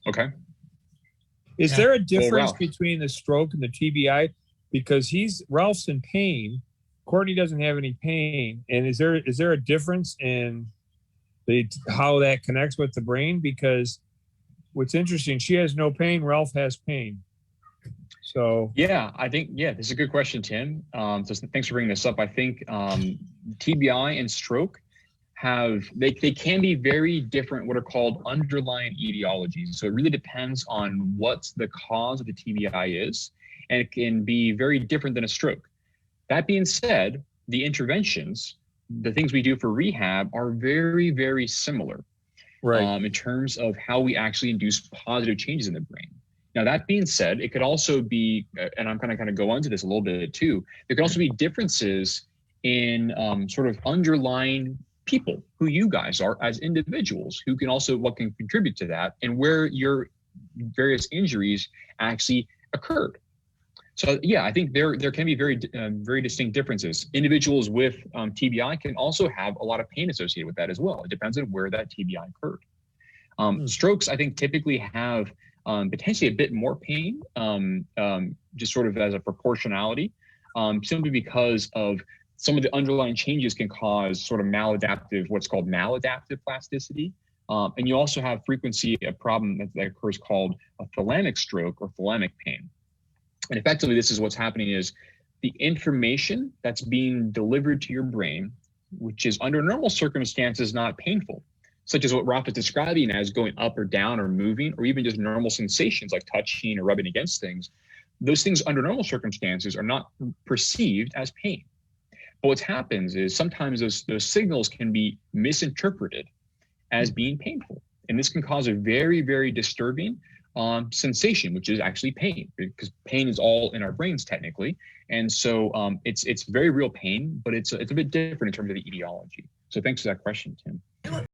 Okay. Is there a difference Ralph. between the stroke and the TBI? Because Ralph's in pain. Courtney doesn't have any pain. And is there a difference in how that connects with the brain? Because what's interesting, she has no pain, Ralph has pain. So yeah, I think, this is a good question, Tim. So thanks for bringing this up. I think TBI and stroke they can be very different, what are called underlying etiologies. So it really depends on what the cause of the TBI is, and it can be very different than a stroke. That being said, the interventions, the things we do for rehab are very, very similar, right. In terms of how we actually induce positive changes in the brain. Now, that being said, it could also be, and I'm going to kind of go into this a little bit too, there could also be differences in sort of underlying people who you guys are as individuals, who can also, what can contribute to that, and where your various injuries actually occurred. So yeah, I think there can be very distinct differences. Individuals with TBI can also have a lot of pain associated with that as well. It depends on where that TBI occurred. Strokes, I think, typically have potentially a bit more pain, just sort of as a proportionality, simply because of some of the underlying changes can cause sort of what's called maladaptive plasticity. And you also have frequency, a problem that occurs called a thalamic stroke or thalamic pain. And effectively, this is what's happening is the information that's being delivered to your brain, which is under normal circumstances not painful, such as what Ralph is describing as going up or down or moving, or even just normal sensations like touching or rubbing against things. Those things under normal circumstances are not perceived as pain. But what happens is sometimes those signals can be misinterpreted as being painful. And this can cause a very, very disturbing sensation, which is actually pain, because pain is all in our brains technically. And so it's very real pain, but it's a bit different in terms of the etiology. So thanks for that question, Tim.